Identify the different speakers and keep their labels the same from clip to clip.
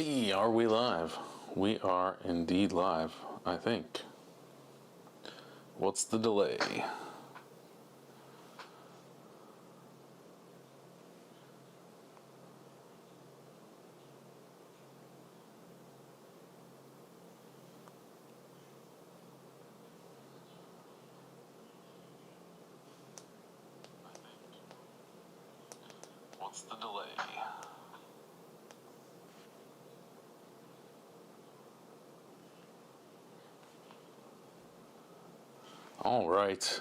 Speaker 1: Hey, are we live? We are indeed live, I think. What's the delay? What's the delay? All right.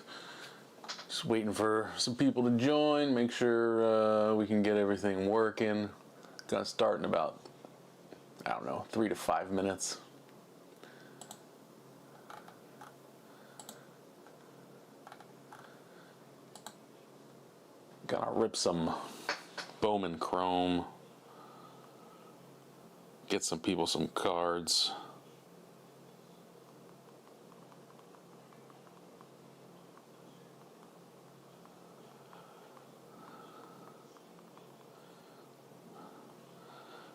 Speaker 1: Just waiting for some people to join, make sure we can get everything working. Gonna start in about, 3 to 5 minutes. Gonna rip some Bowman Chrome. Get some people some cards.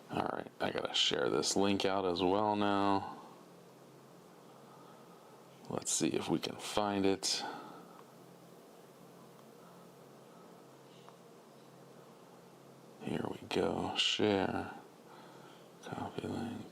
Speaker 1: Alright, I gotta share this link out as well now. Let's see if we can find it. Here we go. Share. Copy link.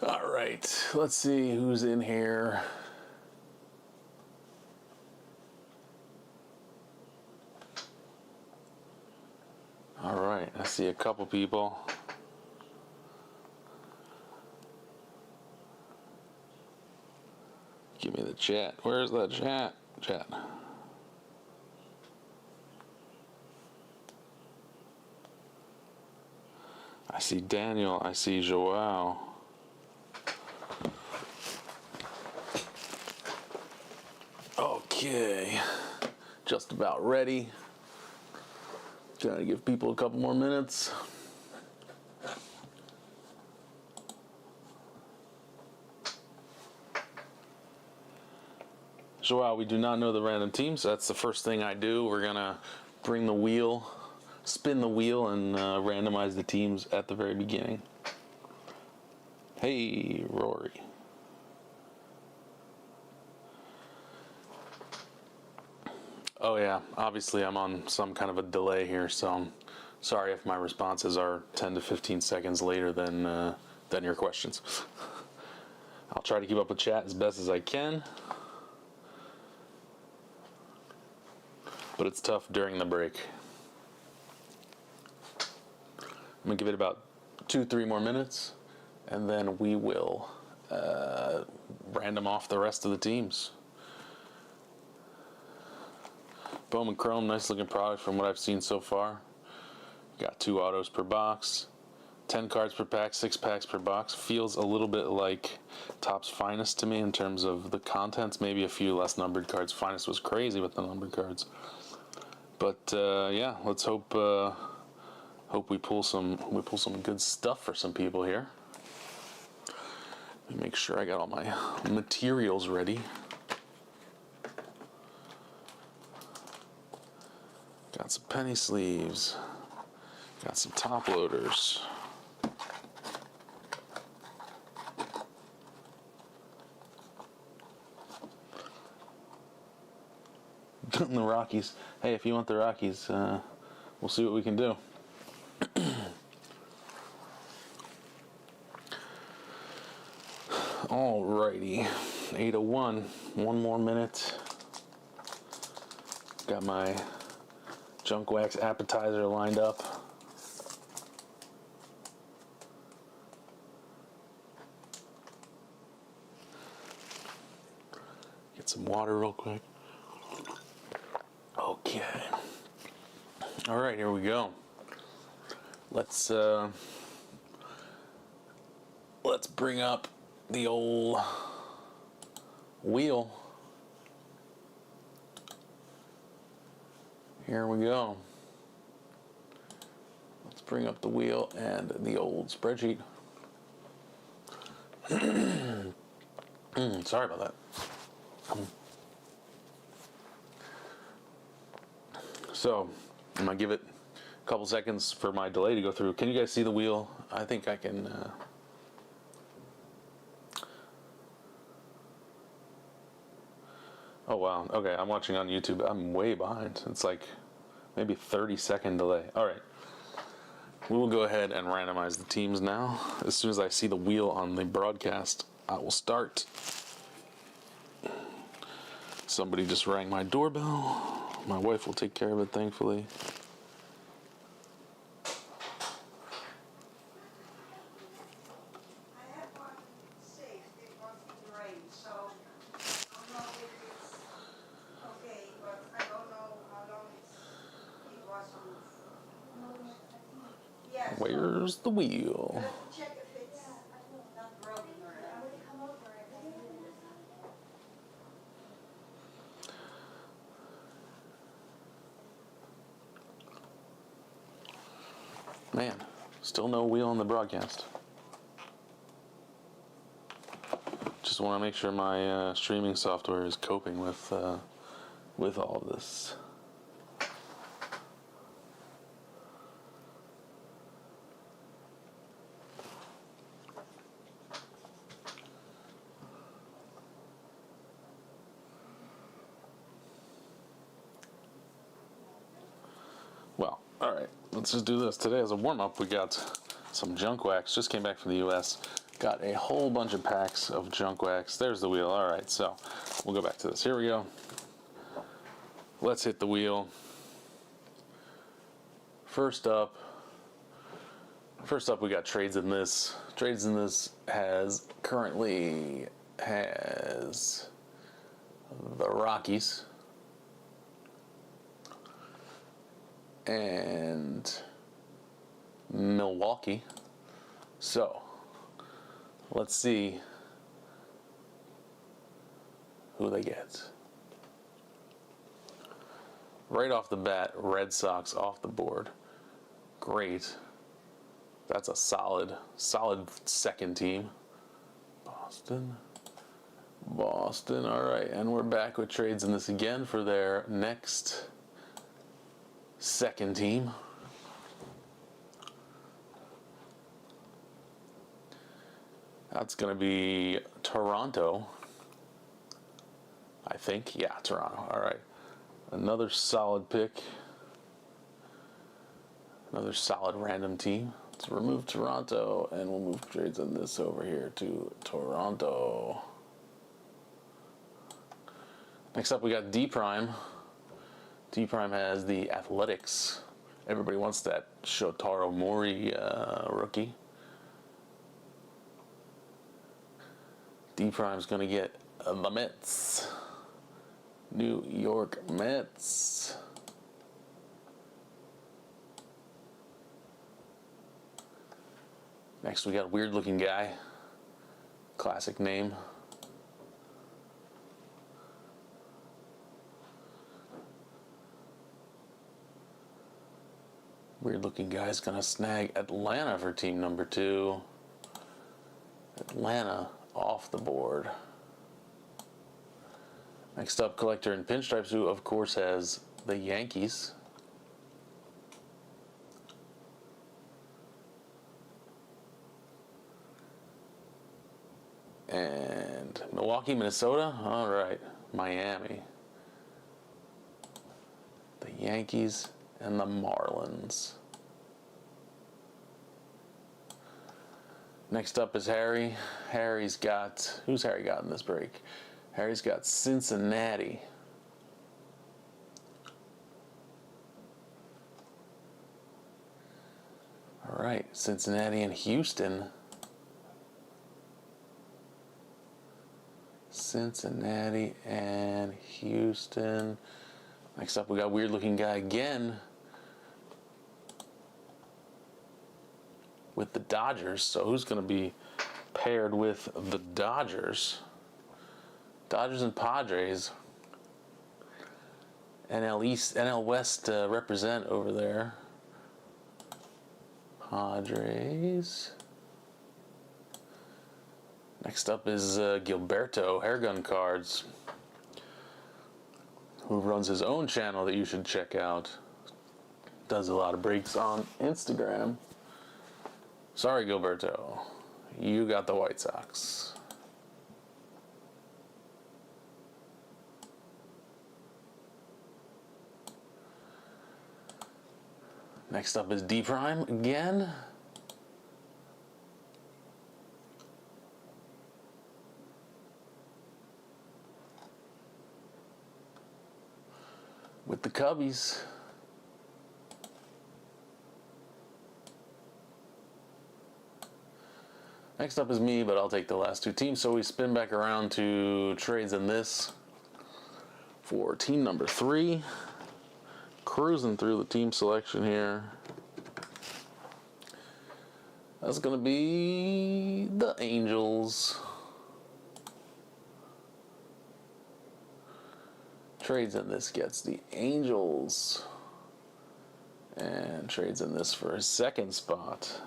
Speaker 1: All right, let's see who's in here. All right, I see a couple people. Give me the chat. Where's the chat? Chat. I see Daniel. I see Joao. Okay, just about ready. Trying to give people a couple more minutes. Joao, we do not know the random teams. So that's the first thing I do. We're gonna bring the wheel, spin the wheel, and randomize the teams at the very beginning. Hey, Rory. Oh yeah, obviously I'm on some kind of a delay here, so I'm sorry if my responses are 10 to 15 seconds later than your questions. I'll try to keep up with chat as best as I can, but it's tough during the break. I'm gonna give it about 2-3 more minutes, and then we will random off the rest of the teams. Bowman Chrome, nice looking product from what I've seen so far. Got 2 autos per box, 10 cards per pack, 6 packs per box. Feels a little bit like Topps Finest to me in terms of the contents. Maybe a few less numbered cards. Finest was crazy with the numbered cards. But yeah, let's hope we pull some good stuff for some people here. Let me make sure I got all my materials ready. Got some penny sleeves. Got some top loaders. The Rockies. Hey, if you want the Rockies, we'll see what we can do. Alrighty. 8:01. 1 more minute. Got my junk wax appetizer lined up. Get some water real quick. Okay. All right, here we go. Let's bring up the old wheel. Here we go. Let's bring up the wheel and the old spreadsheet. Sorry about that. So, I'm going to give it a couple seconds for my delay to go through. Can you guys see the wheel? I think I can... Oh, wow. Okay, I'm watching on YouTube. I'm way behind. It's like maybe 30-second delay. All right. We will go ahead and randomize the teams now. As soon as I see the wheel on the broadcast, I will start. Somebody just rang my doorbell. My wife will take care of it, thankfully.
Speaker 2: I had one saved. It was in the rain, so I don't know if it's okay, but I don't know how long it was on. Yes.
Speaker 1: Where's the wheel?
Speaker 2: You have to check if it's not broken or anything.
Speaker 1: Man, still no wheel on the broadcast. Just want to make sure my streaming software is coping with all of this. Well, all right, let's just do this. Today as a warm-up, we got some junk wax. Just came back from the U.S. Got a whole bunch of packs of junk wax. There's the wheel. All right, so we'll go back to this. Here we go. Let's hit the wheel. First up, we got trades in this. Trades in this currently has the Rockies and Milwaukee. So let's see who they get. Right off the bat, Red Sox off the board. Great. That's a solid second team. Boston. All right, and we're back with trades in this again for their next second team. That's going to be Toronto, I think. Yeah, Toronto. All right. Another solid pick. Another solid random team. Let's remove Toronto, and we'll move trades on this over here to Toronto. Next up, we got D Prime. D Prime has the Athletics. Everybody wants that Shotaro Mori rookie. D Prime's going to get the Mets. New York Mets. Next, we got a weird looking guy. Classic name. Weird looking guy's going to snag Atlanta for team number 2. Atlanta off the board. Next up, Collector in Pinstripes, who of course has the Yankees. And Milwaukee, Minnesota. All right, Miami. The Yankees and the Marlins. Next up is Harry. Who's Harry got in this break? Harry's got Cincinnati. All right, Cincinnati and Houston. Cincinnati and Houston. Next up, we got weird looking guy again. with the Dodgers. So who's going to be paired with the Dodgers? Dodgers and Padres. NL East, NL West represent over there. Padres. Next up is Gilberto, Hairgun Cards, who runs his own channel that you should check out. Does a lot of breaks on Instagram. Sorry, Gilberto. You got the White Sox. Next up is D Prime again. With the Cubbies. Next up is me, but I'll take the last two teams. So we spin back around to trades in this for team number 3. Cruising through the team selection here. That's going to be the Angels. Trades in this gets the Angels. And trades in this for a second spot.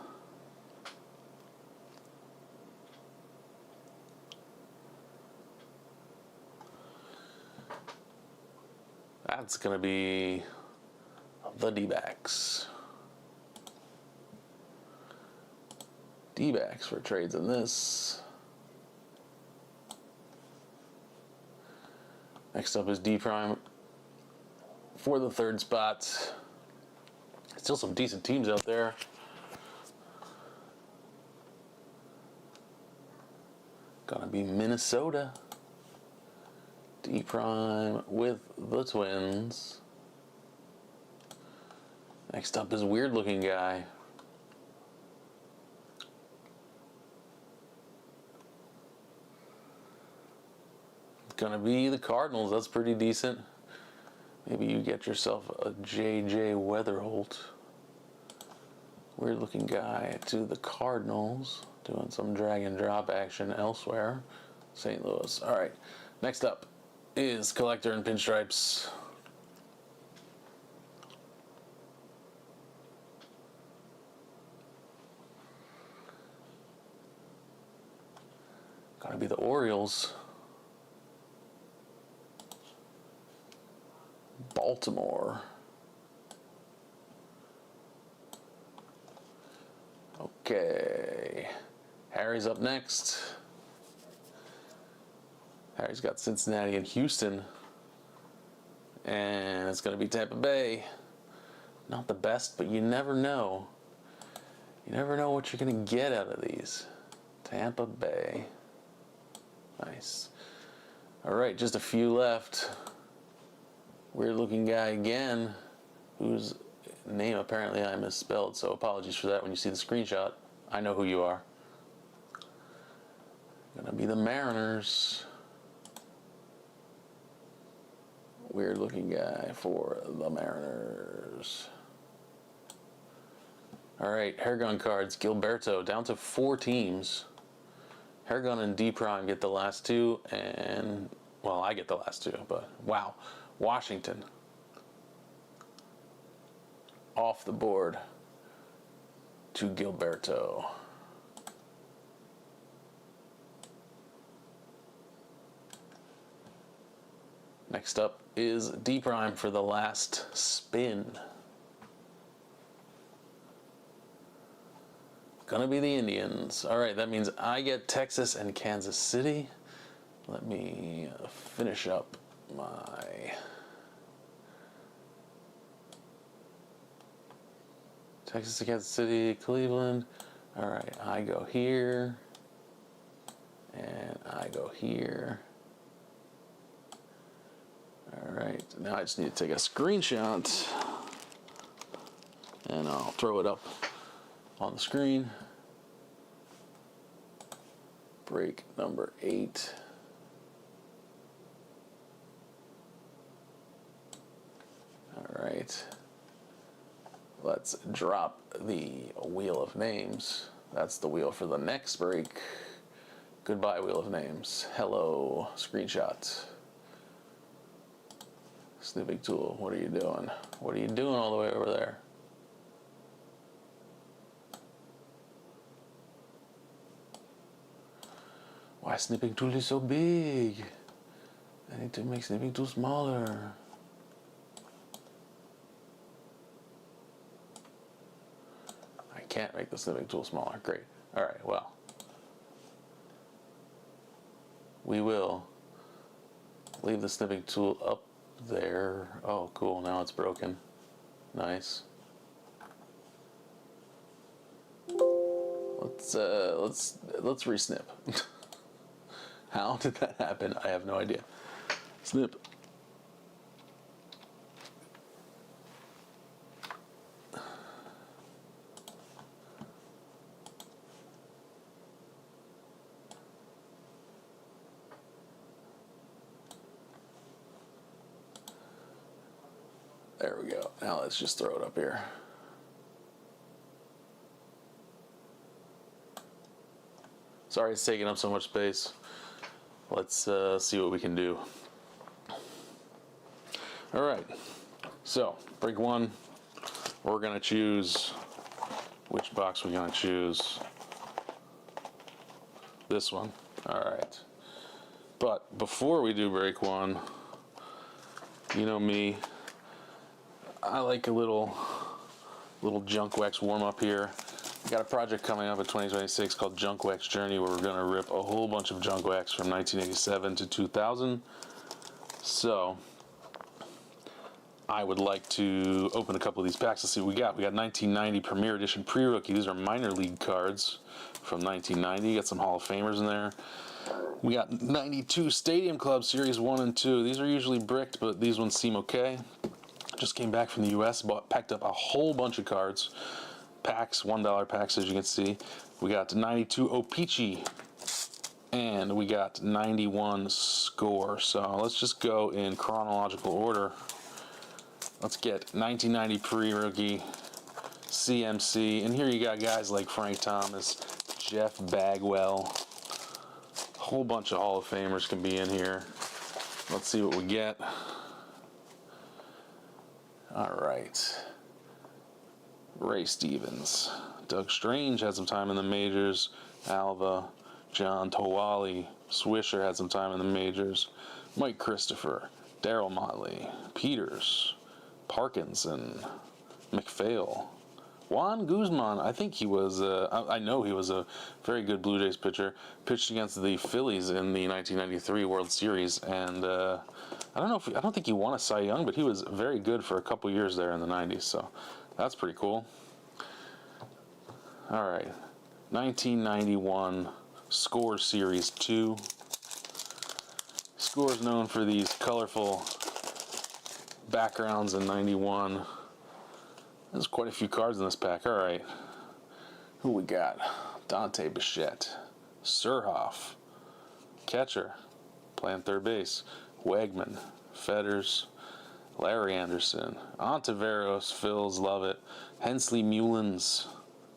Speaker 1: That's going to be the D-backs. D-backs for trades in this. Next up is D Prime for the third spot. Still some decent teams out there. Gonna be Minnesota. D Prime with the Twins. Next up is a weird looking guy. Gonna be the Cardinals. That's pretty decent. Maybe you get yourself a J.J. Weatherholt. Weird looking guy to the Cardinals. Doing some drag and drop action elsewhere. St. Louis. Alright. Next up is Collector and Pinstripes. Gotta be the Orioles. Baltimore. Okay. Harry's up next. Harry's got Cincinnati and Houston. And it's going to be Tampa Bay. Not the best, but you never know. You never know what you're going to get out of these. Tampa Bay. Nice. All right, just a few left. Weird looking guy again, whose name apparently I misspelled, so apologies for that when you see the screenshot. I know who you are. Gonna be the Mariners. Weird looking guy for the Mariners. Alright, Hairgun Cards, Gilberto, down to 4 teams. Hairgun and D Prime get the last 2, and, well, I get the last 2, but wow. Washington. Off the board to Gilberto. Next up is D Prime for the last spin. Gonna be the Indians. All right, that means I get Texas and Kansas City. Let me finish up my Texas to Kansas City, Cleveland. All right, I go here, and I go here. All right, now I just need to take a screenshot, and I'll throw it up on the screen. Break number 8. All right. Let's drop the wheel of names. That's the wheel for the next break. Goodbye, wheel of names. Hello, screenshot. Snipping tool, what are you doing? What are you doing all the way over there? Why snipping tool is so big? I need to make snipping tool smaller. I can't make the snipping tool smaller. Great. All right, well. We will leave the snipping tool up there. Oh, cool. Now it's broken. Nice. Let's resnip. How did that happen? I have no idea. Snip. There we go. Now let's just throw it up here. Sorry it's taking up so much space. Let's see what we can do. All right. So, break one. We're going to choose which box we're going to choose. This one. All right. But before we do break one, you know me, I like a little junk wax warm up here. We got a project coming up in 2026 called Junk Wax Journey, where we're going to rip a whole bunch of junk wax from 1987 to 2000. So I would like to open a couple of these packs to see what we got. We got 1990 Premier Edition Pre-Rookie. These are minor league cards from 1990. Got some Hall of Famers in there. We got 92 Stadium Club Series 1 and 2. These are usually bricked, but these ones seem okay. Just came back from the U.S., packed up a whole bunch of cards. Packs, $1 packs, as you can see. We got 92 O-Pee-Chee, and we got 91 Score. So let's just go in chronological order. Let's get 1990 Pre-Rookie, CMC, and here you got guys like Frank Thomas, Jeff Bagwell. A whole bunch of Hall of Famers can be in here. Let's see what we get. All right. Ray Stevens. Doug Strange had some time in the majors. Alva. John Towali. Swisher had some time in the majors. Mike Christopher. Darryl Motley. Peters. Parkinson. McPhail. Juan Guzman. I think he was, I know he was a very good Blue Jays pitcher. Pitched against the Phillies in the 1993 World Series, and I don't think he won a Cy Young, but he was very good for a couple years there in the 90s, so that's pretty cool. All right, 1991 Score Series 2. Score is known for these colorful backgrounds in 91. There's quite a few cards in this pack. All right, who we got? Dante Bichette, Surhoff, catcher, playing third base, Wegman, Fetters, Larry Anderson, Ontiveros, Phils, love it, Hensley Mullins,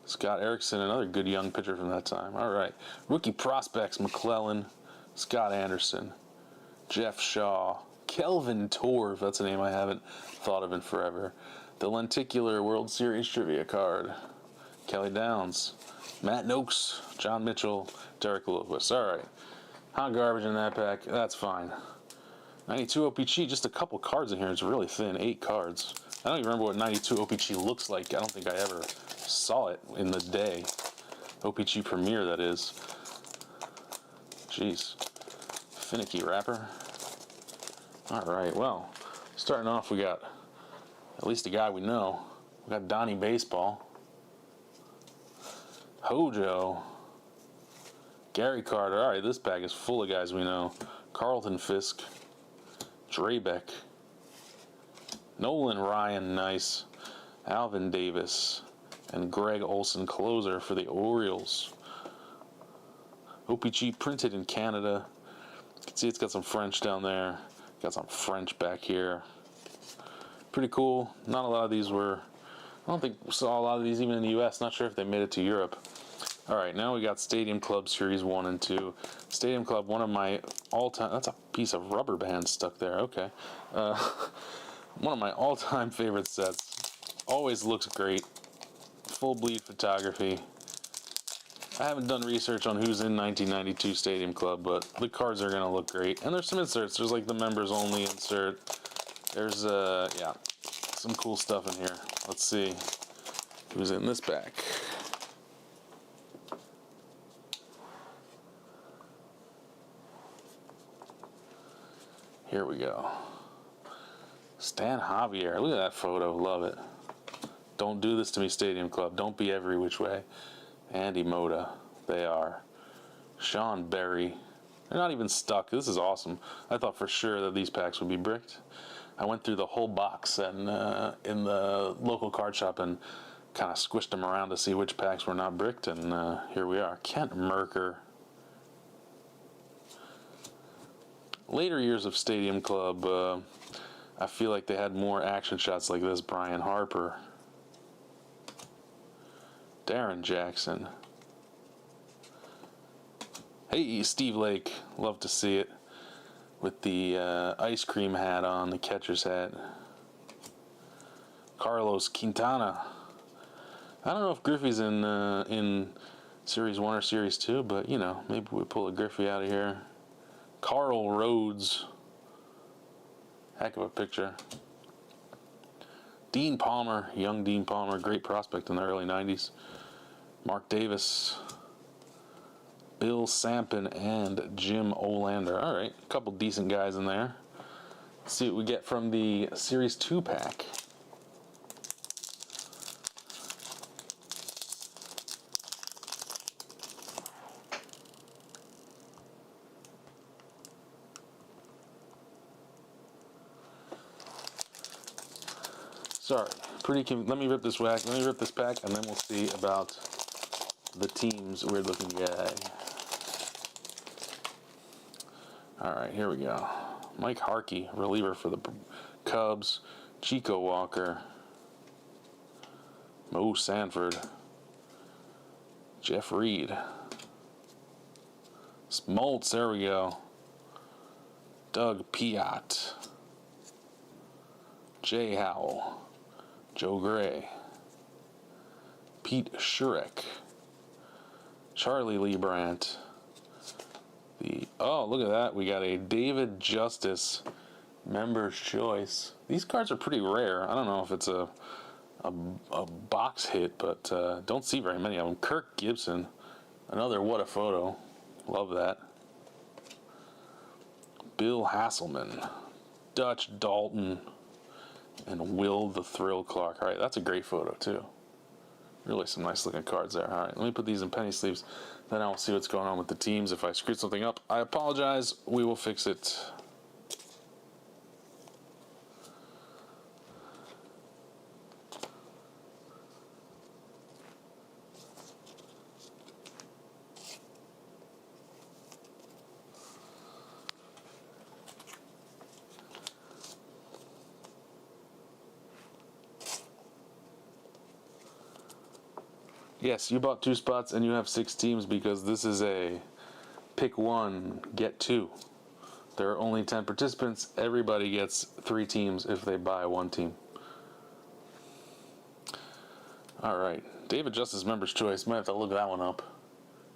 Speaker 1: Scott Erickson, another good young pitcher from that time. All right, rookie prospects, McClellan, Scott Anderson, Jeff Shaw, Kelvin Torv, that's a name I haven't thought of in forever, the Lenticular World Series Trivia card, Kelly Downs, Matt Noakes, John Mitchell, Derek Lewis. All right, hot garbage in that pack, that's fine. 92 O-Pee-Chee, just a couple cards in here. It's really thin, 8 cards. I don't even remember what 92 O-Pee-Chee looks like. I don't think I ever saw it in the day. O-Pee-Chee Premier, that is. Jeez. Finicky wrapper. All right, well, starting off, we got at least a guy we know. We got Donnie Baseball. Hojo. Gary Carter. All right, this bag is full of guys we know. Carlton Fisk. Drabeck, Nolan Ryan, nice, Alvin Davis, and Greg Olson, closer for the Orioles. O-Pee-Chee printed in Canada. You can see it's got some French down there. Got some French back here. Pretty cool. Not a lot of these were, I don't think we saw a lot of these even in the U.S. Not sure if they made it to Europe. All right, now we got Stadium Club Series 1 and 2. Stadium Club, one of my all-time... That's a piece of rubber band stuck there. Okay. One of my all-time favorite sets. Always looks great. Full bleed photography. I haven't done research on who's in 1992 Stadium Club, but the cards are going to look great. And there's some inserts. There's like the members-only insert. There's, yeah, some cool stuff in here. Let's see who's in this pack. Here we go. Stan Javier. Look at that photo. Love it. Don't do this to me, Stadium Club. Don't be every which way. Andy Moda. They are. Sean Berry. They're not even stuck. This is awesome. I thought for sure that these packs would be bricked. I went through the whole box and in the local card shop and kind of squished them around to see which packs were not bricked, and here we are. Kent Merker. Later years of Stadium Club, I feel like they had more action shots like this. Brian Harper. Darren Jackson. Hey, Steve Lake. Love to see it. With the ice cream hat on, the catcher's hat. Carlos Quintana. I don't know if Griffey's in Series 1 or Series 2, but, you know, maybe we pull a Griffey out of here. Carl Rhodes. Heck of a picture. Dean Palmer, young Dean Palmer, great prospect in the early 90s. Mark Davis. Bill Sampson and Jim Olander. All right, a couple decent guys in there. Let's see what we get from the Series 2 pack. Sorry, let me rip this pack. Let me rip this pack, and then we'll see about the teams we're looking at. All right, here we go. Mike Harkey, reliever for the Cubs. Chico Walker. Mo Sanford. Jeff Reed. Smoltz, there we go. Doug Piott. Jay Howell. Joe Gray. Pete Shurek. Charlie Lee Brandt. Oh, look at that. We got a David Justice Member's Choice. These cards are pretty rare. I don't know if it's a box hit, but don't see very many of them. Kirk Gibson. Another what a photo. Love that. Bill Hasselman. Dutch Dalton. And Will the Thrill Clark. All right, that's a great photo, too. Really some nice looking cards there. All right, let me put these in penny sleeves. Then I'll see what's going on with the teams. If I screwed something up, I apologize. We will fix it. Yes, you bought 2 spots and you have 6 teams because this is a pick 1, get 2. There are only 10 participants. Everybody gets 3 teams if they buy 1 team. All right. David Justice Member's Choice. Might have to look that one up.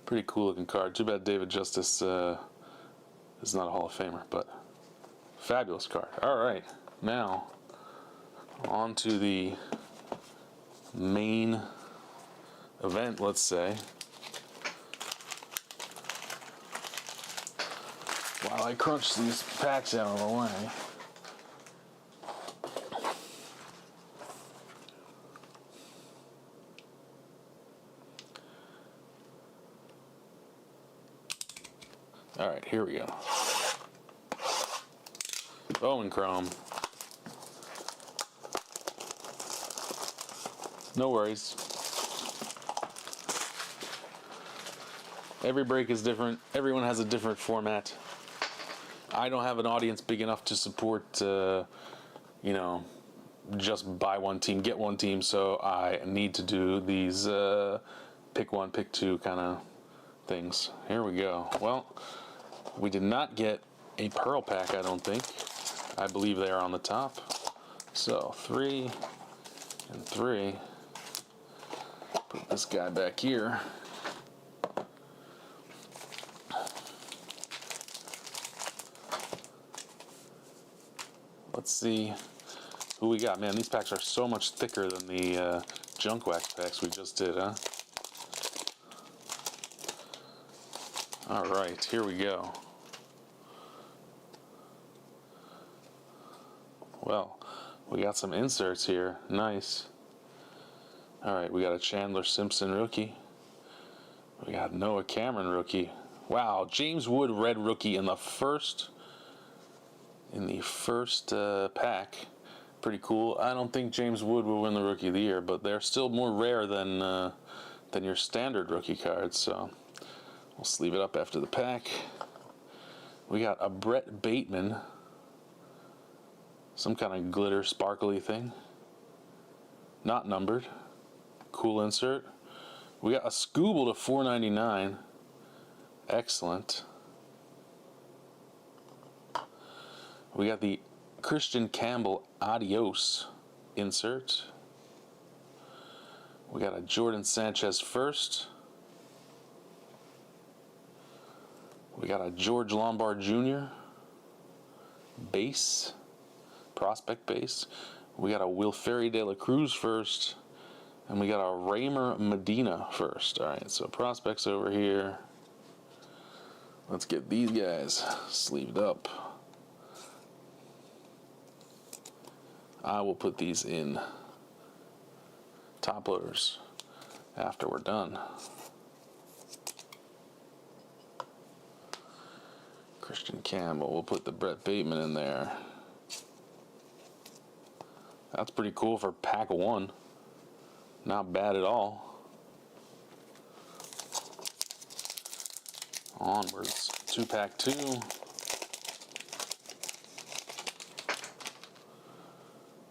Speaker 1: Pretty cool looking card. Too bad David Justice is not a Hall of Famer, but fabulous card. All right. Now, on to the main event, let's say. While I crunch these packs out of the way. All right, here we go. Bowman Chrome. No worries. Every break is different. Everyone has a different format. I don't have an audience big enough to support, just buy one team, get one team, so I need to do these pick one, pick two kind of things. Here we go. Well, we did not get a pearl pack, I don't think. I believe they are on the top. So 3 and 3. Put this guy back here. Let's see who we got. Man, these packs are so much thicker than the junk wax packs we just did, huh? All right, here we go. Well, we got some inserts here. Nice. All right, we got a Chandler Simpson rookie. We got Noah Cameron rookie. Wow, James Wood red rookie in the first pack. Pretty cool. I don't think James Wood will win the Rookie of the Year, but they're still more rare than your standard rookie cards. So we'll sleeve it up after the pack. We got a Brett Bateman, some kind of glitter sparkly thing, not numbered. Cool insert. We got a Scooble to 499. Excellent. We got the Christian Campbell Adios insert. We got a Jordan Sanchez first. We got a George Lombard Jr. base, prospect base. We got a Wilferi De La Cruz first. And we got a Raymer Medina first. All right, so prospects over here. Let's get these guys sleeved up. I will put these in top loaders after we're done. Christian Campbell, we'll put the Brett Bateman in there. That's pretty cool for pack one. Not bad at all. Onwards, 2-pack 2.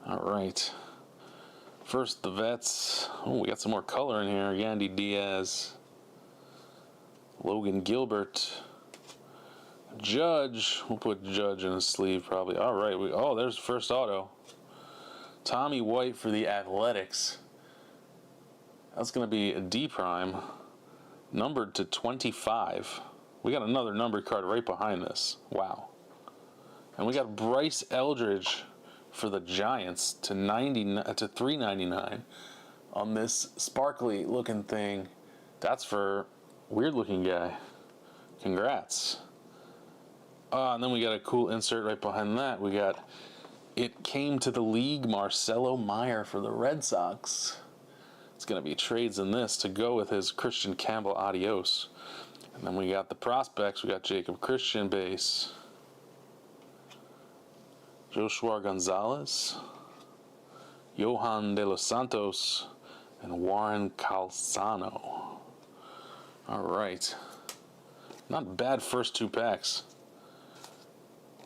Speaker 1: All right. First, the vets. Oh, we got some more color in here. Yandy Diaz, Logan Gilbert, Judge. We'll put Judge in his sleeve probably. All right. There's the first auto. Tommy White for the Athletics. That's going to be a D prime, numbered to 25. We got another numbered card right behind this. Wow. And we got Bryce Eldridge for the Giants to 399 on this sparkly looking thing. That's for weird looking guy. Congrats. And then we got a cool insert right behind that. We got It Came to the League Marcelo Meyer for the Red Sox. It's going to be trades in this to go with his Christian Campbell Adios. And then we got the prospects. We got Jacob Christian base, Joshua Gonzalez, Johan De Los Santos, and Warren Calzano. All right. Not bad first 2 packs.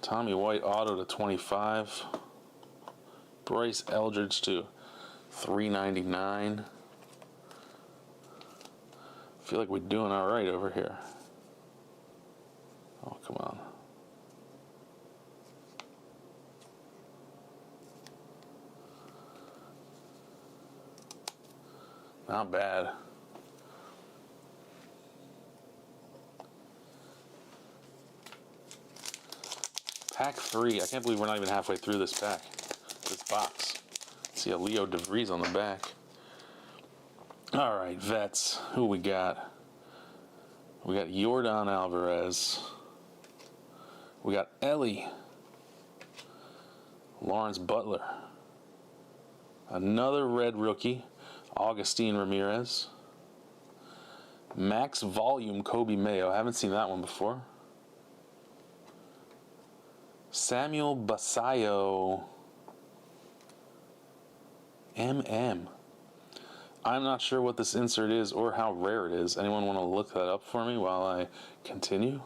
Speaker 1: Tommy White auto to 25. Bryce Eldridge to 399. Feel like we're doing all right over here. Oh, come on. Not bad. Pack 3. I can't believe we're not even halfway through this pack. This box. See a Leo DeVries on the back. All right, vets. Who we got? We got Yordan Alvarez. We got Ellie. Lawrence Butler. Another red rookie, Augustine Ramirez. Max Volume Kobe Mayo. I haven't seen that one before. Samuel Basayo. MM. I'm not sure what this insert is or how rare it is. Anyone want to look that up for me while I continue?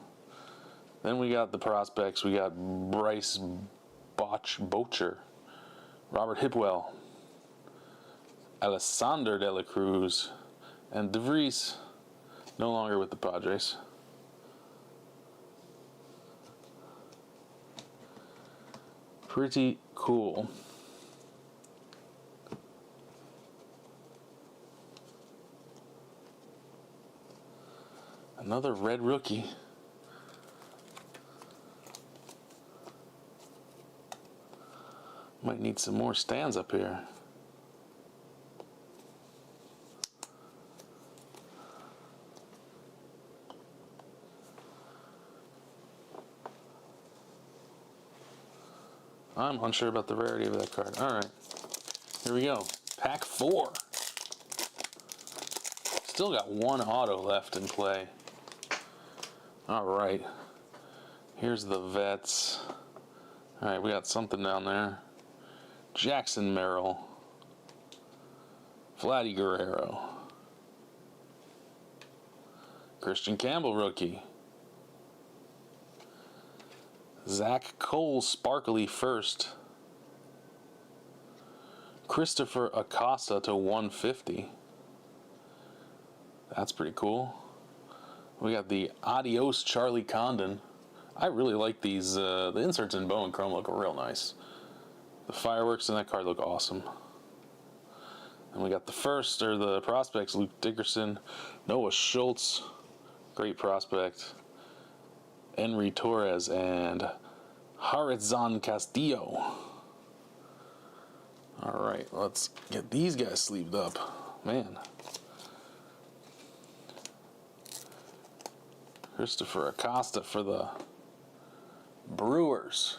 Speaker 1: Then we got the prospects. We got Bryce Bocher Robert Hipwell, Alessander de la Cruz, and DeVries, no longer with the Padres. Pretty cool. Another red rookie. Might need some more stands up here. I'm unsure about the rarity of that card. Alright. Here we go. Pack 4. Still got one auto left in play. Alright. Here's the vets. Alright, we got something down there. Jackson Merrill. Vladdy Guerrero. Christian Campbell rookie. Zach Cole sparkly first. Christopher Acosta to 150. That's pretty cool. We got the Adios Charlie Condon. I really like these. The inserts in Bowman Chrome look real nice. The fireworks in that card look awesome. And we got the prospects, Luke Dickerson, Noah Schultz, great prospect, Henry Torres, and Haritzon Castillo. Alright, let's get these guys sleeved up. Man. Christopher Acosta for the Brewers.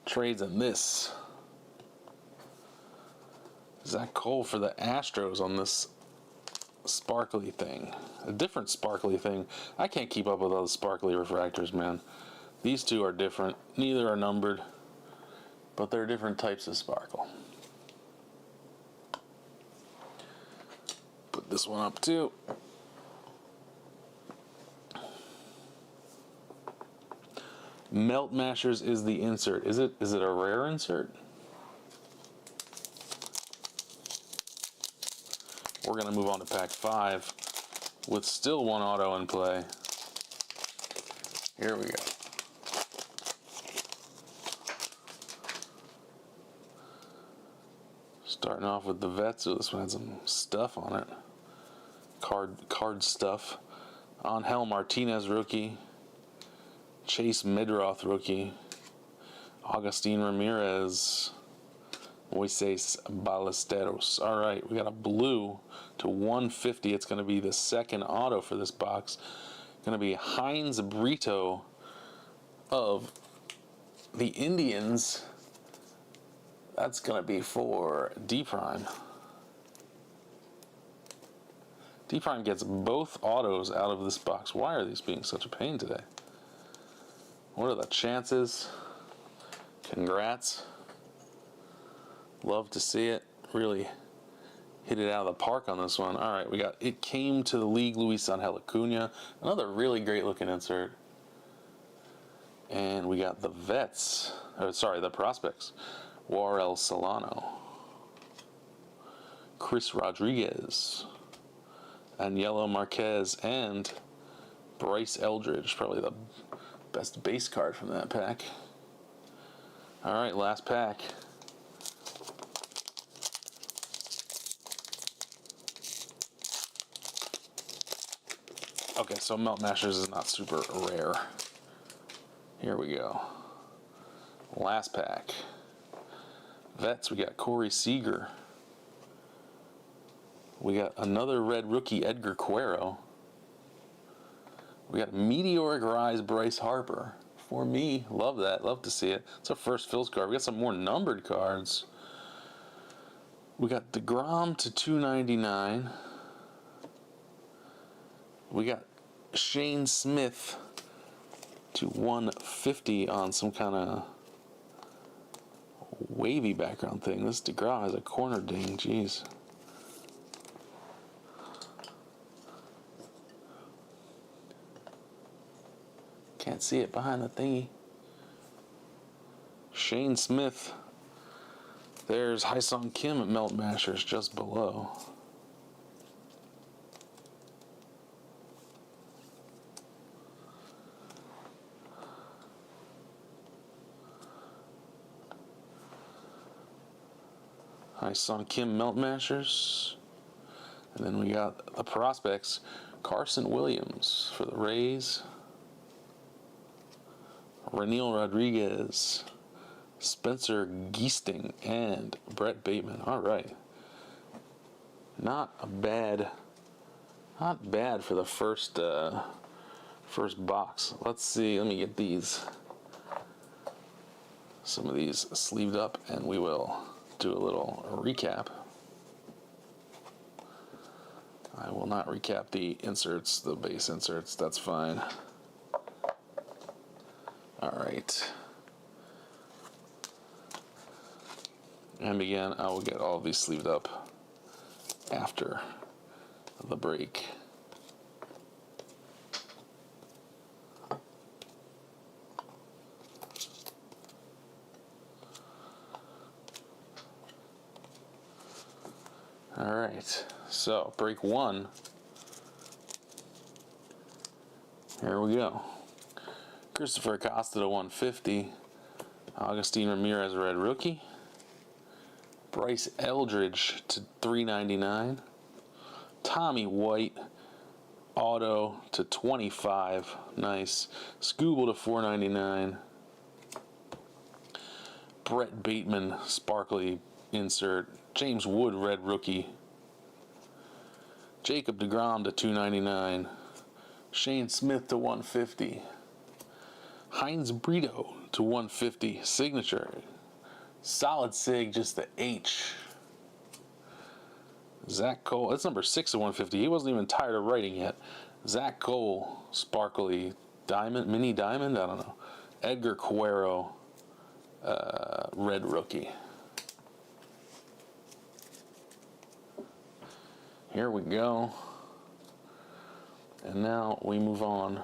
Speaker 1: Trades in this. Zach Cole for the Astros on this sparkly thing. A different sparkly thing. I can't keep up with all the sparkly refractors, man. These two are different. Neither are numbered, but they're different types of sparkle. Put this one up too. Melt Mashers is the insert. Is it a rare insert? We're going to move on to pack 5 with still one auto in play. Here we go. Starting off with the vets. So this one had some stuff on it. Card stuff. Angel Martinez rookie. Chase Midroth rookie. Agustin Ramirez. Moises Ballesteros. All right, we got a blue to 150. It's going to be the second auto for this box. Going to be Heinz Brito of the Indians. That's going to be for D Prime. D Prime gets both autos out of this box. Why are these being such a pain today? What are the chances? Congrats. Love to see it. Really hit it out of the park on this one. All right, we got It Came to the League, Luis Angel Acuna. Another really great looking insert. And we got the vets. The prospects. Warel Solano. Chris Rodriguez. Aniello Marquez. And Bryce Eldridge. Probably the best base card from that pack. All right, last pack. Okay, so Melt Mashers is not super rare. Here we go. Last pack. Vets, we got Corey Seager. We got another red rookie, Edgar Quero. We got Meteoric Rise, Bryce Harper. For me, love that. Love to see it. It's our first Phil's card. We got some more numbered cards. We got DeGrom to 299. We got Shane Smith to 150 on some kind of wavy background thing. This DeGrom has a corner ding. Jeez. Can't see it behind the thingy. Shane Smith There's Hyesung Kim at Melt Mashers just below. Hyesung Kim Melt Mashers. And then we got the prospects, Carson Williams for the Rays, Reniel Rodriguez, Spencer Geesting, and Brett Bateman. All right. Not bad for the first box. Let's see. Let me get some of these sleeved up, and we will do a little recap. I will not recap the inserts, the base inserts. That's fine. All right. And again, I will get all of these sleeved up after the break. All right, so break one. Here we go. Christopher Acosta to 150. Augustine Ramirez red rookie. Bryce Eldridge to 399. Tommy White auto to 25. Nice. Scooble to 499. Brett Bateman sparkly insert. James Wood red rookie. Jacob deGrom to 299. Shane Smith to 150. Heinz Brito to 150. Signature. Solid sig, just the H. Zach Cole, that's number 6 to 150. He wasn't even tired of writing yet. Zach Cole, sparkly diamond, mini diamond, I don't know. Edgar Cuero, red rookie. Here we go. And now we move on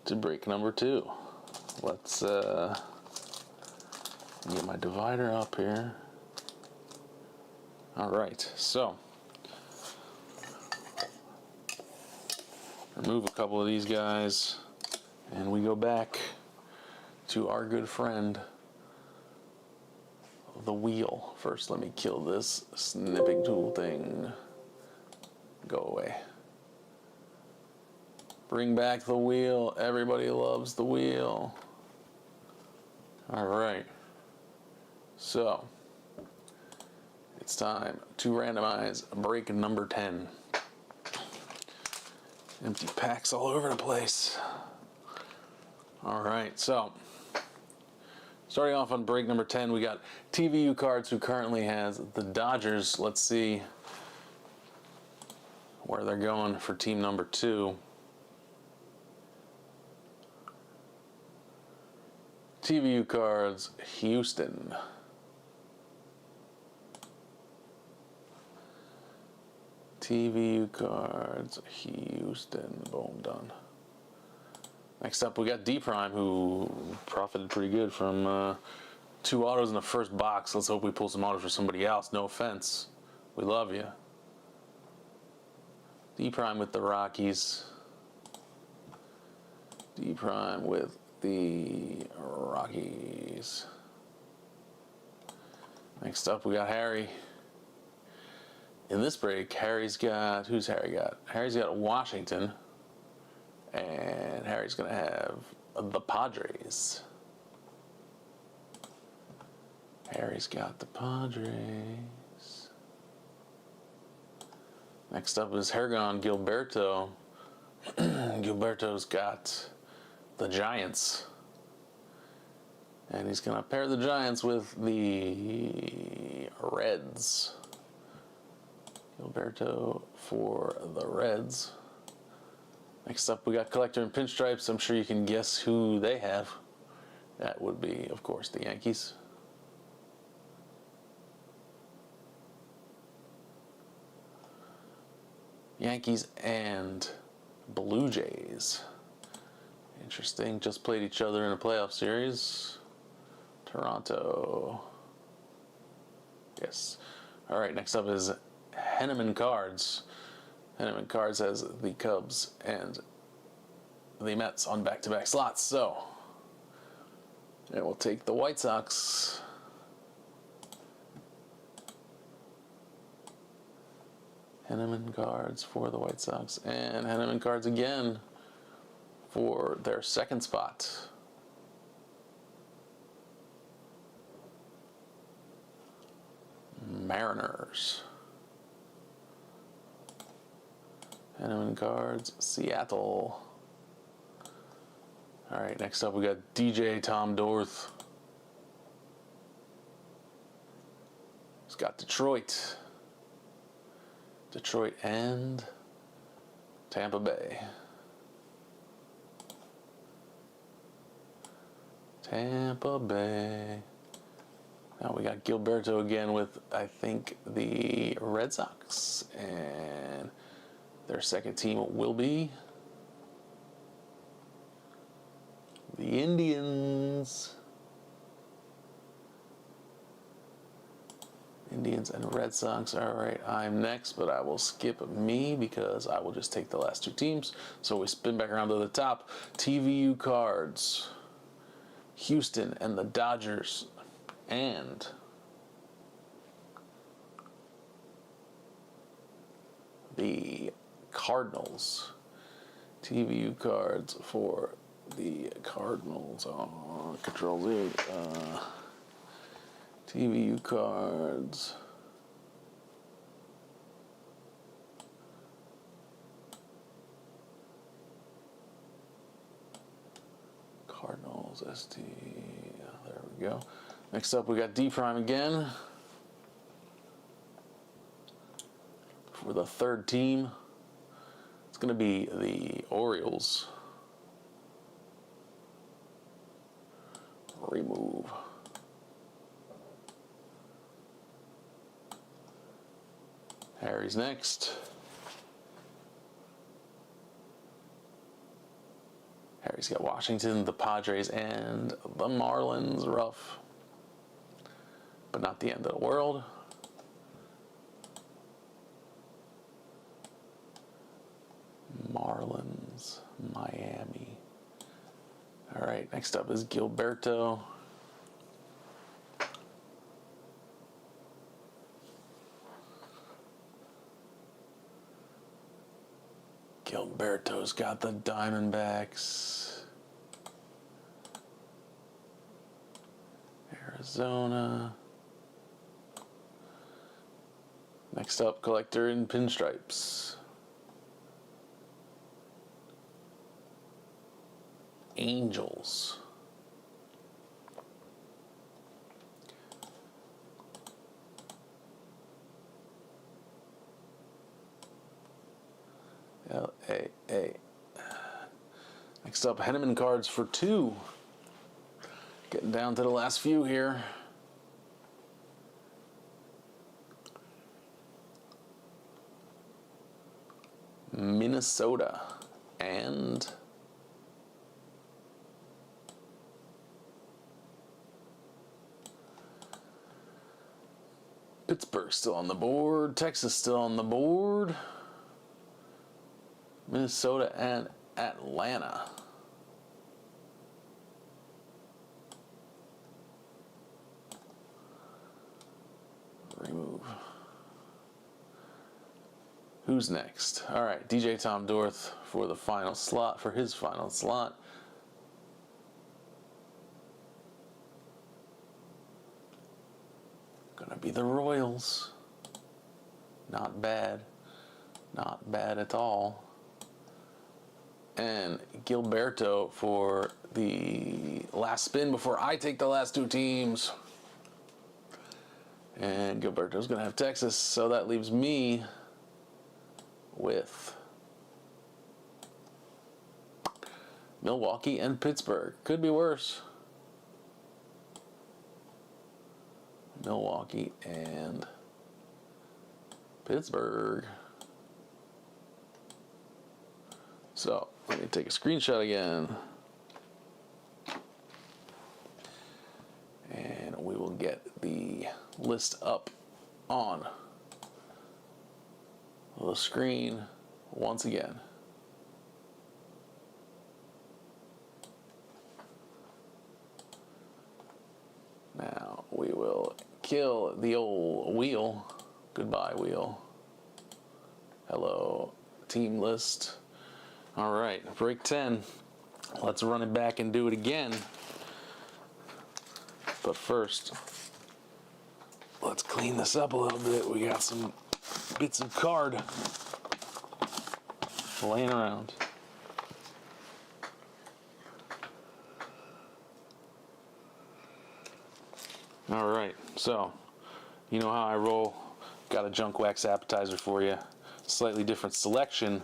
Speaker 1: to break number 2. Let's get my divider up here. All right, so remove a couple of these guys, and we go back to our good friend, the wheel. First, let me kill this snipping tool thing. Go away. Bring back the wheel. Everybody loves the wheel. All right. So, it's time to randomize break number 10. Empty packs all over the place. All right, so starting off on break number 10, we got TVU Cards, who currently has the Dodgers. Let's see where they're going for team number 2. TVU Cards, Houston. TVU Cards, Houston. Boom, done. Next up, we got D-Prime, who profited pretty good from 2 autos in the first box. Let's hope we pull some autos for somebody else. No offense. We love you. D-Prime with the Rockies. D-Prime with the Rockies. Next up, we got Harry. In this break, Harry's got, who's Harry got? Harry's got Washington, and Harry's going to have the Padres. Harry's got the Padres. Next up is Hergon Gilberto. Gilberto's got the Giants. And he's going to pair the Giants with the Reds. Gilberto for the Reds. Next up, we got Collector and Pinstripes. I'm sure you can guess who they have. That would be, of course, the Yankees. Yankees and Blue Jays. Interesting. Just played each other in a playoff series. Toronto. Yes. All right, next up is Henneman Cards. Henneman Cards has the Cubs and the Mets on back-to-back slots. So, it will take the White Sox. Henneman Cards for the White Sox. And Henneman Cards again for their second spot. Mariners. Henneman Cards, Seattle. All right, next up we got DJ Tom Dorth. He's got Detroit. Detroit and Tampa Bay. Tampa Bay. Now we got Gilberto again with, I think, the Red Sox. And their second team will be the Indians. Indians and Red Sox. All right, I'm next, but I will skip me because I will just take the last two teams. So we spin back around to the top. TVU Cards. Houston and the Dodgers. And the Cardinals. TVU Cards for the Cardinals. Oh, Control Z. TVU Cards. Cardinals, ST. There we go. Next up, we got D Prime again for the third team. It's going to be the Orioles. Remove. Harry's next. Harry's got Washington, the Padres, and the Marlins. Rough, but not the end of the world. Marlins, Miami. All right, next up is Gilberto. Gilberto's got the Diamondbacks. Arizona. Next up, Collector in Pinstripes. Angels. LAA. Next up, Henneman Cards for 2. Getting down to the last few here. Minnesota and Pittsburgh still on the board. Texas still on the board. Minnesota and Atlanta. Remove. Who's next? All right, DJ Tom Dorth for the final slot, for his final slot. Gonna be the Royals. Not bad. Not bad at all. And Gilberto for the last spin before I take the last two teams. And Gilberto's gonna have Texas, so that leaves me with Milwaukee and Pittsburgh. Could be worse. Milwaukee and Pittsburgh. So let me take a screenshot again. And we will get the list up on the screen once again. Now we will kill the old wheel. Goodbye, wheel. Hello, team list. All right, break 10. Let's run it back and do it again. But first, let's clean this up a little bit. We got some bits of card laying around. All right, so you know how I roll. Got a junk wax appetizer for you. Slightly different selection.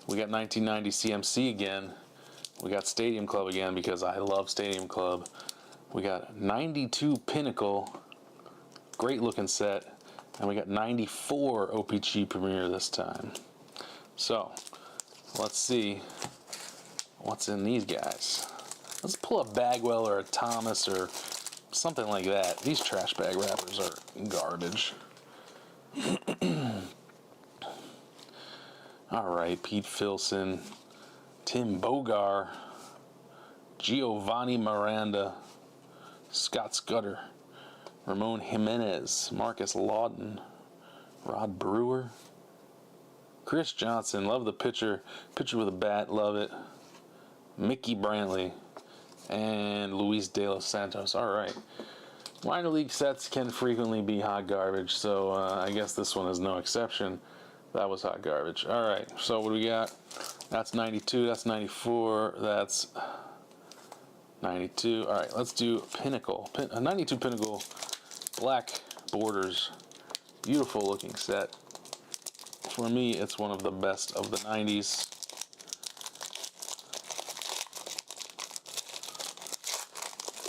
Speaker 1: We got 1990 CMC again. We got Stadium Club again because I love Stadium Club. We got 92 Pinnacle, great looking set, and we got 94 OPG Premier this time. So let's see what's in these guys. Let's pull a Bagwell or a Thomas or something like that. These trash bag wrappers are garbage. All right, Pete Filson, Tim Bogar, Giovanni Miranda, Scott Scudder, Ramon Jimenez, Marcus Lawton, Rod Brewer, Chris Johnson, love the pitcher with a bat, love it, Mickey Brantley, and Luis De Los Santos. All right. Minor league sets can frequently be hot garbage, so I guess this one is no exception. That was hot garbage. All right, so what do we got? That's 92, that's 94, that's 92. All right, let's do Pinnacle. 92 Pinnacle, black borders, beautiful looking set. For me, it's one of the best of the 90s.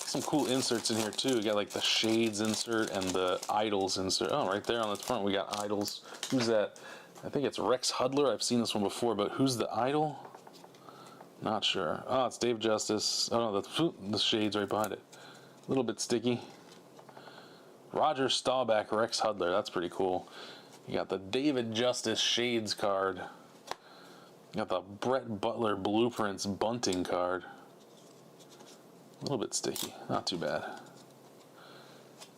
Speaker 1: Some cool inserts in here too. We got like the Shades insert and the Idols insert. Oh, right there on the front we got Idols. Who's that? I think it's Rex Hudler. I've seen this one before, but who's the Idol? Not sure. Oh, it's Dave Justice. Oh no, the Shades right behind it. A little bit sticky. Roger Staubach, Rex Hudler. That's pretty cool. You got the David Justice Shades card. You got the Brett Butler Blueprints Bunting card. A little bit sticky, not too bad.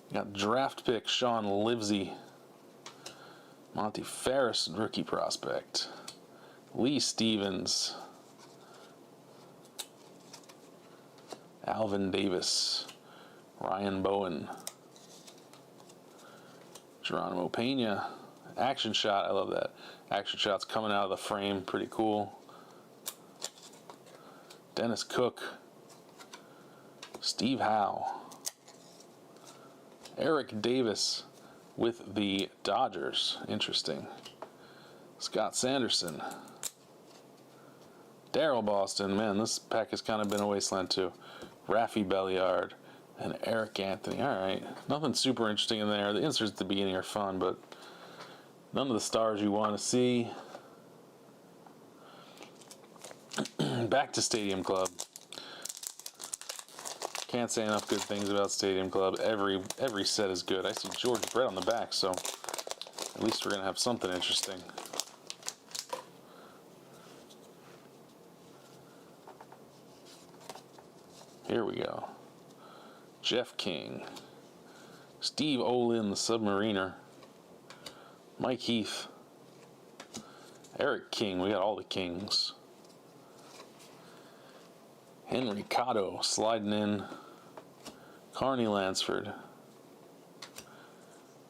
Speaker 1: You got draft pick Sean Livesey, Monty Ferris rookie prospect, Lee Stevens, Alvin Davis, Ryan Bowen, Geronimo Pena, action shot. I love that. Action shot's coming out of the frame, pretty cool. Dennis Cook, Steve Howe, Eric Davis with the Dodgers, interesting. Scott Sanderson, Darryl Boston, man, this pack has kind of been a wasteland too. Raffy Belliard and Eric Anthony. All right, nothing super interesting in there. The inserts at the beginning are fun, but none of the stars you want to see. Back to Stadium Club. Can't say enough good things about Stadium Club. Every set is good. I see George Brett on the back, so at least we're going to have something interesting. Here we go. Jeff King. Steve Olin, the Submariner. Mike Heath. Eric King. We got all the Kings. Henry Cotto sliding in. Carney Lansford.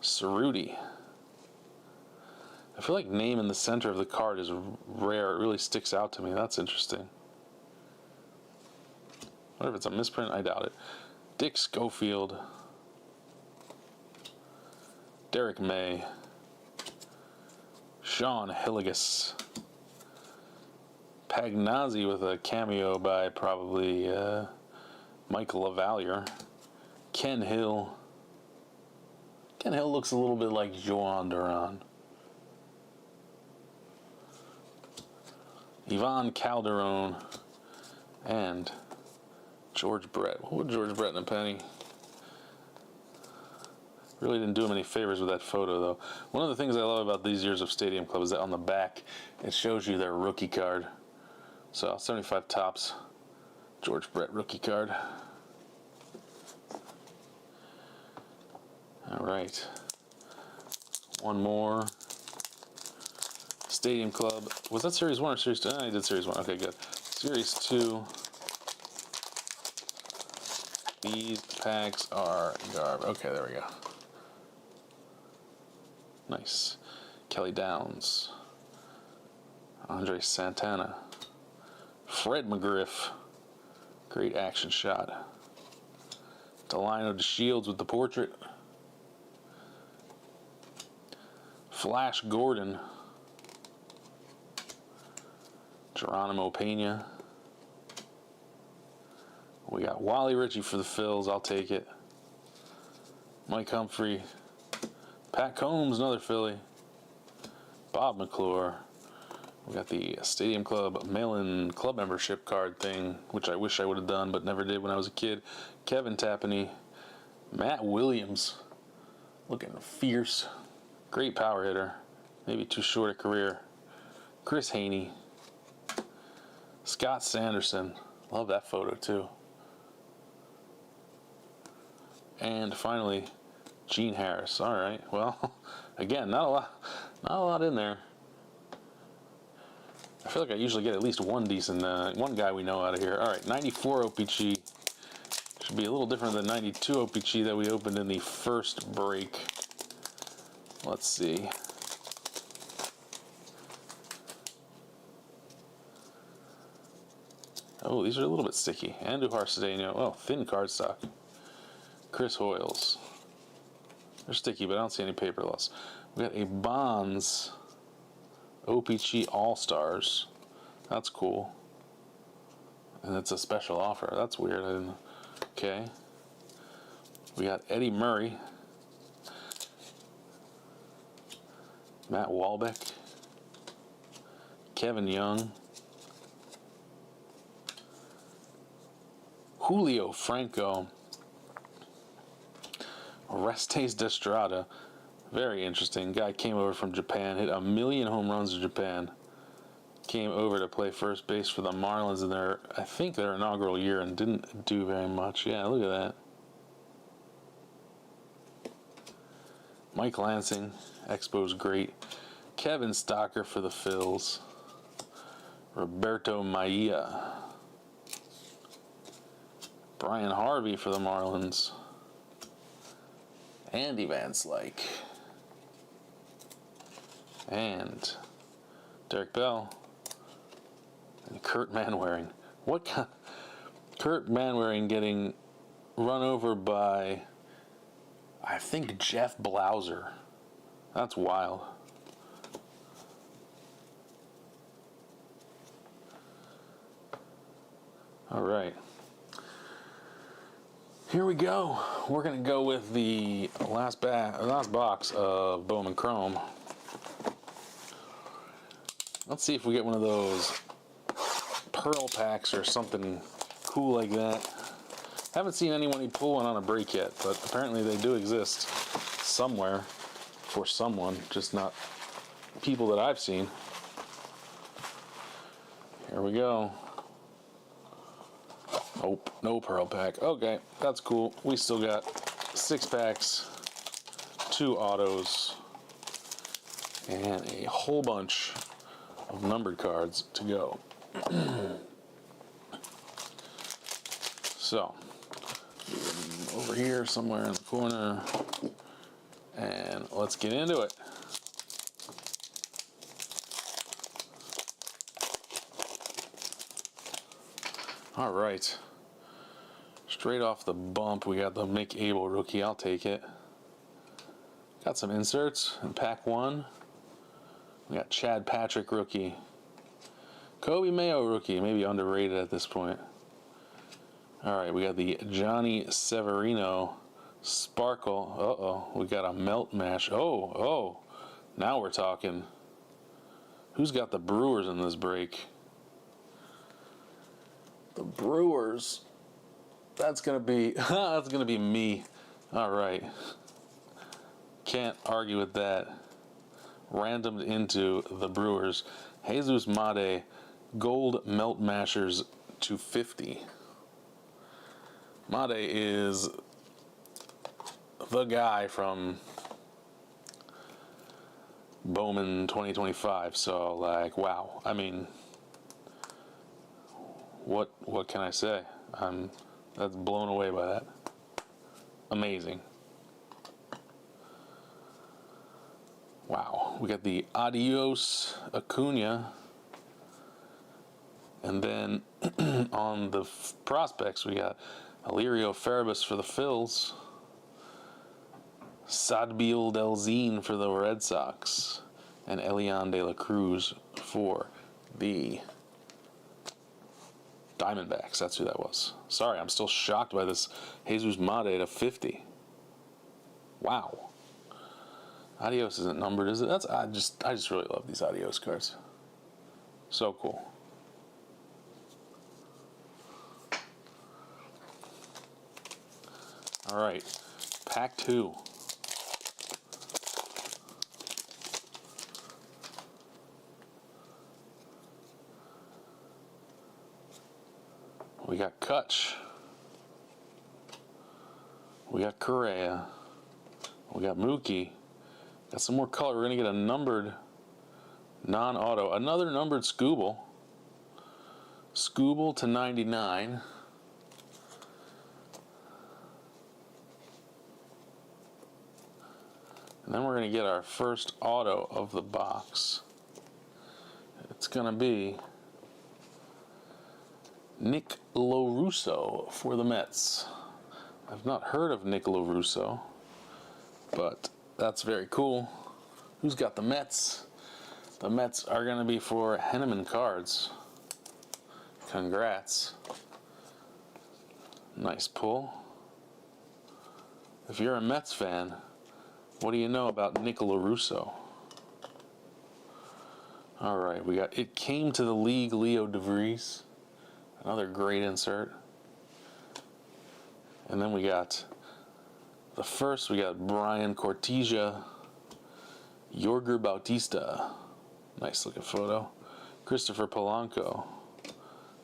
Speaker 1: Cerruti. I feel like name in the center of the card is rare. It really sticks out to me. That's interesting. I wonder if it's a misprint. I doubt it. Dick Schofield. Derek May. Sean Hilligus. Pagnazzi with a cameo by probably Michael LaValliere. Ken Hill. Ken Hill looks a little bit like Joan Duran. Ivan Calderon. And George Brett. What would George Brett and a penny? Really didn't do him any favors with that photo, though. One of the things I love about these years of Stadium Club is that on the back, it shows you their rookie card. So, 75 Topps, George Brett rookie card. All right. One more. Stadium Club. Was that Series 1 or Series 2? I did Series 1. Okay, good. Series 2. These packs are garbage. Okay, there we go. Nice. Kelly Downs. Andre Santana. Fred McGriff. Great action shot. Delino DeShields with the portrait. Flash Gordon. Geronimo Pena. We got Wally Ritchie for the Phils. I'll take it. Mike Humphrey. Pat Combs, another Philly. Bob McClure. We got the Stadium Club mail-in club membership card thing, which I wish I would have done but never did when I was a kid. Kevin Tapani. Matt Williams. Looking fierce. Great power hitter. Maybe too short a career. Chris Haney. Scott Sanderson. Love that photo too. And finally, Gene Harris. All right. Well, again, not a lot in there. I feel like I usually get at least one decent, one guy we know out of here. All right, 94 OPG. Should be a little different than 92 OPG that we opened in the first break. Let's see. Oh, these are a little bit sticky. Andujar Cedeno. Oh, thin cardstock. Chris Hoyles. They're sticky, but I don't see any paper loss. We got a Bonds OPG All-Stars. That's cool. And it's a special offer. That's weird. I didn't. Okay. We got Eddie Murray. Matt Walbeck. Kevin Young. Julio Franco. Orestes Destrada. Very interesting. Guy came over from Japan, hit 1 million home runs in Japan. Came over to play first base for the Marlins in their, I think, their inaugural year and didn't do very much. Yeah, look at that. Mike Lansing, Expo's great. Kevin Stocker for the Phils. Roberto Maia. Brian Harvey for the Marlins. Andy Van Slyke. And Derek Bell. And Kurt Manwaring. What kind? Kurt Manwaring getting run over by, I think, Jeff Blauser. That's wild. All right. Here we go. We're going to go with the last box of Bowman Chrome. Let's see if we get one of those pearl packs or something cool like that. Haven't seen anyone pull one on a break yet, but apparently they do exist somewhere for someone, just not people that I've seen. Here we go. Nope, no pearl pack. Okay, that's cool. We still got 6 packs, 2 autos, and a whole bunch of numbered cards to go. So, over here somewhere in the corner, and let's get into it. All right. Straight off the bump, we got the Mick Abel rookie. I'll take it. Got some inserts in pack 1. We got Chad Patrick rookie. Kobe Mayo rookie, maybe underrated at this point. All right, we got the Johnny Severino Sparkle. Uh-oh, we got a Melt Mash. Oh, now we're talking. Who's got the Brewers in this break? The Brewers. That's gonna be me. All right. can't argue with that. Randomed into the Brewers. Jesus Made Gold Melt Mashers to 50. Made is the guy from Bowman 2025. So, like, wow. I mean, what can I say? That's blown away by that. Amazing. Wow. We got the Adios Acuna. And then on the prospects, we got Alirio Farabus for the Phils. Sadbil Delzine for the Red Sox. And Elian De La Cruz for the Diamondbacks. That's who that was. Sorry, I'm still shocked by this Jesus Made to 50. Wow. Adios isn't numbered, is it? I just really love these Adios cards. So cool. All right, pack 2. We got Kutch. We got Correa. We got Mookie. Got some more color. We're going to get a numbered non-auto. Another numbered Scooble. Scooble to 99. And then we're going to get our first auto of the box. It's going to be Nick LoRusso for the Mets. I've not heard of Nick LoRusso, but that's very cool. Who's got the Mets? The Mets are going to be for Henneman Cards. Congrats. Nice pull. If you're a Mets fan, what do you know about Nick LoRusso? All right, we got It Came to the League, Leo DeVries. Another great insert. And then we got the first, we got Brian Cortesia, Yorger Bautista. Nice looking photo. Christopher Polanco,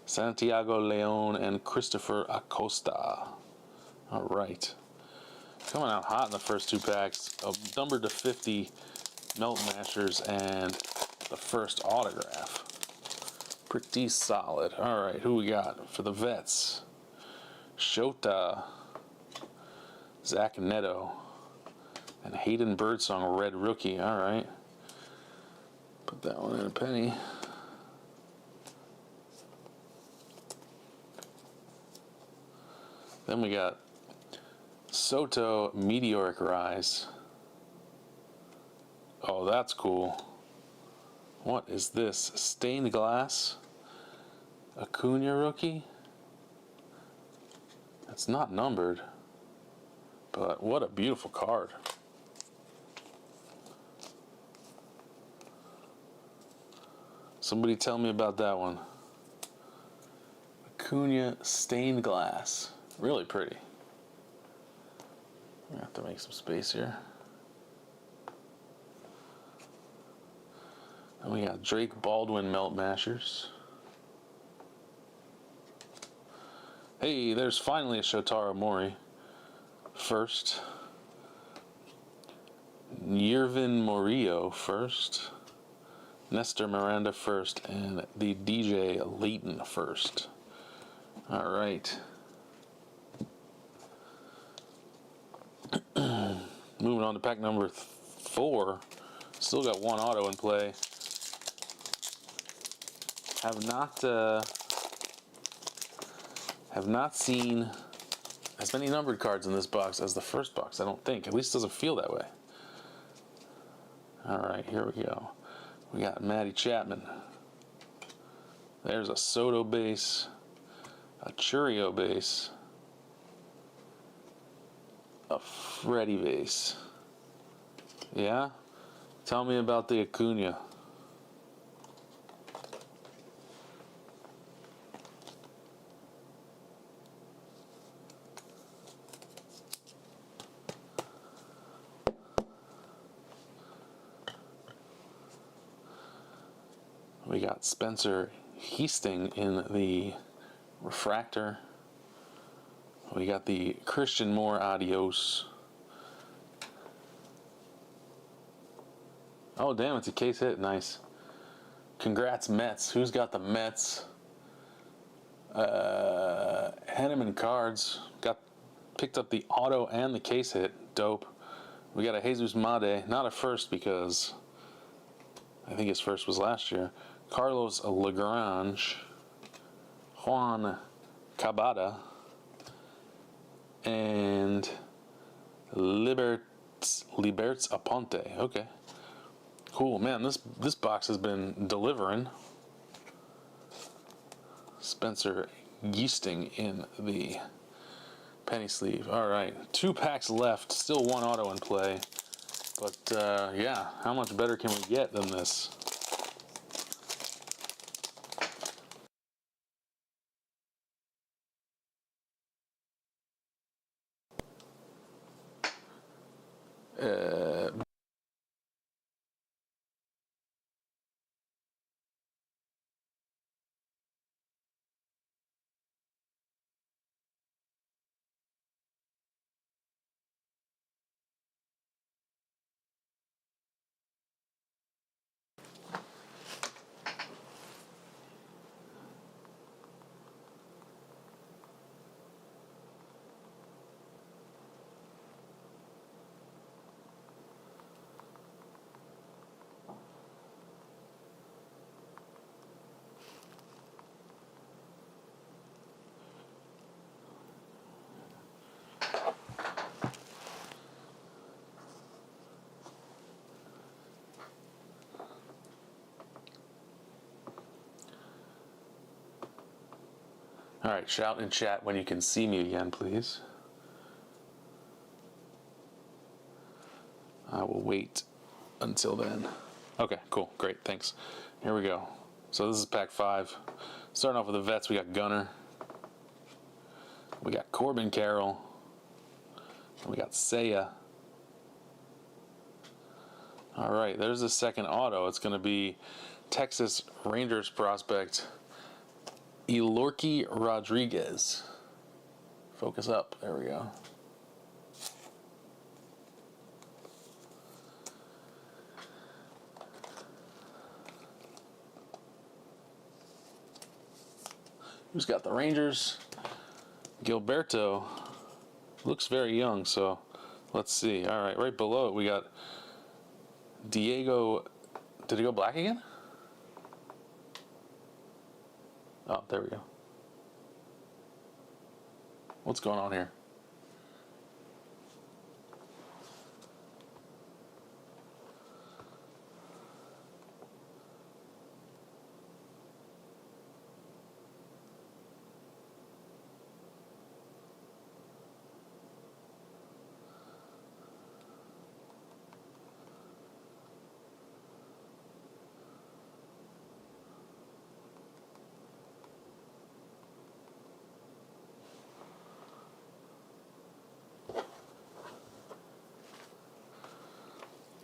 Speaker 1: Santiago Leon, and Christopher Acosta. All right. Coming out hot in the first 2 packs. A number to 50 Melt Mashers and the first autograph. Pretty solid. All right, who we got for the Vets? Shota, Zach Neto, and Hayden Birdsong, red rookie. All right. Put that one in a penny. Then we got Soto, Meteoric Rise. Oh, that's cool. What is this? Stained glass? Acuna rookie? It's not numbered, but what a beautiful card. Somebody tell me about that one. Acuna stained glass. Really pretty. I have to make some space here. And we got Drake Baldwin Melt Mashers. Hey, there's finally a Shotaro Mori. First. Yervin Morillo first. Nestor Miranda first. And the DJ Layton first. All right. Moving on to pack number 4. Still got one auto in play. Have not seen as many numbered cards in this box as the first box, I don't think. At least it doesn't feel that way. All right, here we go. We got Matty Chapman. There's a Soto base, a Churio base, a Freddie base. Yeah? Tell me about the Acuna. We got Spencer Heasting in the refractor. We got the Christian Moore Adios. Oh, damn, it's a case hit. Nice. Congrats, Mets. Who's got the Mets? Henneman Cards. Picked up the auto and the case hit. Dope. We got a Jesus Made. Not a first because I think his first was last year. Carlos Lagrange. Juan Cabada. And Liberts Aponte. Okay. Cool, man. This box has been delivering. Spencer Yeasting in the penny sleeve. All right, 2 packs left. Still 1 auto in play. But yeah, how much better can we get than this? All right, shout in chat when you can see me again, please. I will wait until then. Okay, cool, great, thanks. Here we go. So this is pack 5. Starting off with the vets, we got Gunner. We got Corbin Carroll. And we got Seiya. All right, there's the second auto. It's going to be Texas Rangers prospect Elorky Rodriguez. Focus up. There we go. Who's got the Rangers? Gilberto. Looks very young, so let's see. All right, right below it, we got Diego. Did he go black again? Oh, there we go. What's going on here?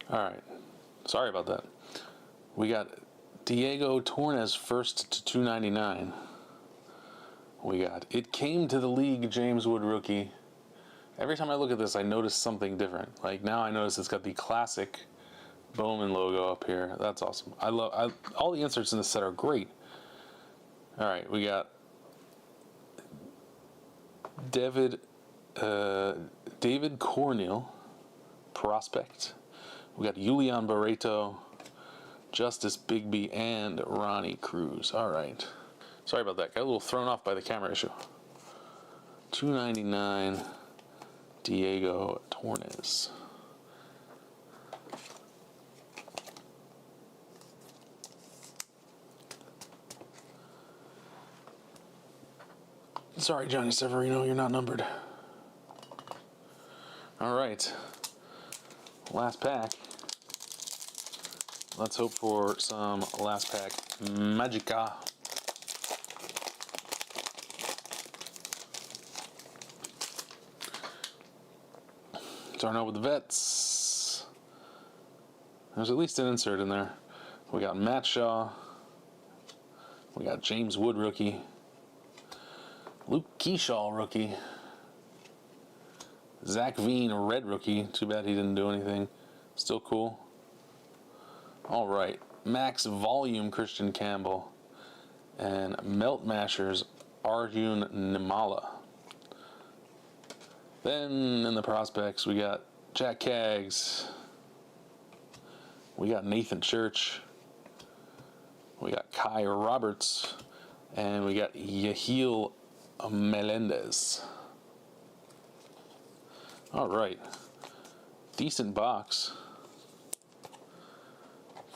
Speaker 1: All right. Sorry about that. We got Diego Tornes first to 299. We got It Came to the League James Wood rookie. Every time I look at this, I notice something different. Like now I notice it's got the classic Bowman logo up here. That's awesome. All the inserts in this set are great. All right, we got David Cornell, prospect. We got Julian Barreto, Justice Bigby, and Ronnie Cruz. All right. Sorry about that. Got a little thrown off by the camera issue. $2.99 Diego Tornes. Sorry, Johnny Severino, you're not numbered. All right. Last pack. Let's hope for some last pack Magica. Starting out with the vets. There's at least an insert in there. We got Matt Shaw, We got James Wood rookie. Luke Keyshaw rookie. Zach Veen red rookie. Too bad he didn't do anything. Still cool. All right. Max volume Christian Campbell. And Melt Mashers Arjun Nimala. Then in the prospects we got Jack Kaggs. We got Nathan Church. We got Kai Roberts. And we got Yehiel Melendez. All right. Decent box.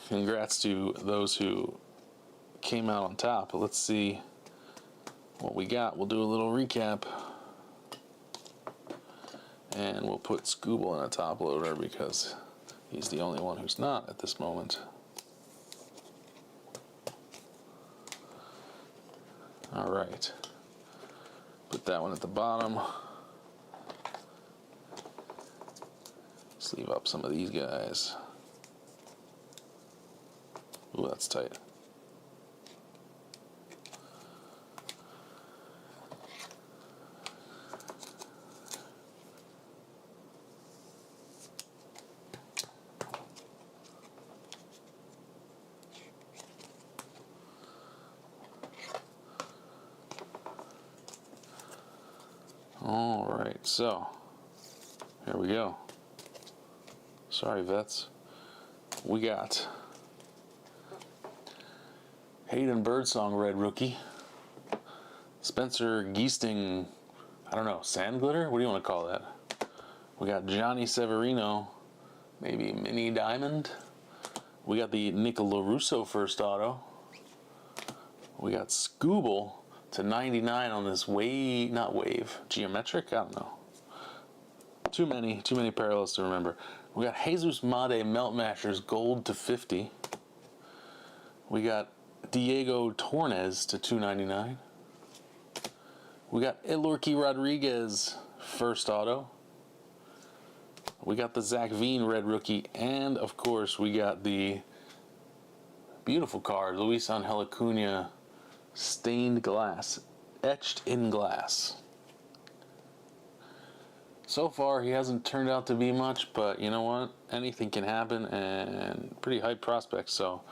Speaker 1: Congrats to those who came out on top. But let's see what we got. We'll do a little recap. And we'll put Scooble in a top loader because he's the only one who's not at this moment. All right. Put that one at the bottom. Sleeve up some of these guys. Ooh, that's tight. All right, so here we go. Sorry, vets. We got Hayden Birdsong red rookie. Spencer Geesting, I don't know, sand glitter? What do you want to call that? We got Johnny Severino, maybe mini diamond. We got the Nick LaRusso first auto. We got Scooble to 99 on this geometric? I don't know. Too many parallels to remember. We got Jesus Made Melt Mashers gold to 50. We got Diego Tornes to 299. We got Elorki Rodriguez first auto. We got the Zach Veen red rookie, and of course we got the beautiful card, Luis Angel Acuna stained glass, etched in glass. So far, he hasn't turned out to be much, but you know what? Anything can happen, and pretty hype prospect. So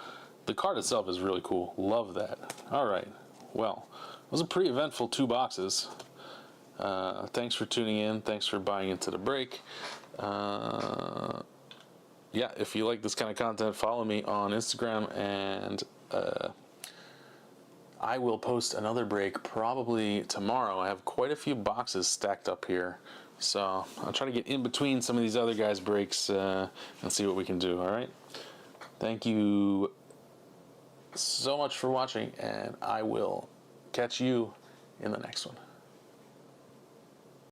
Speaker 1: the card itself is really cool. Love that. All right. Well, it was a pretty eventful 2 boxes. Thanks for tuning in. Thanks for buying into the break. Yeah, if you like this kind of content, follow me on Instagram, and I will post another break probably tomorrow. I have quite a few boxes stacked up here. So I'll try to get in between some of these other guys' breaks and see what we can do, all right? Thank you so much for watching, and I will catch you in the next one.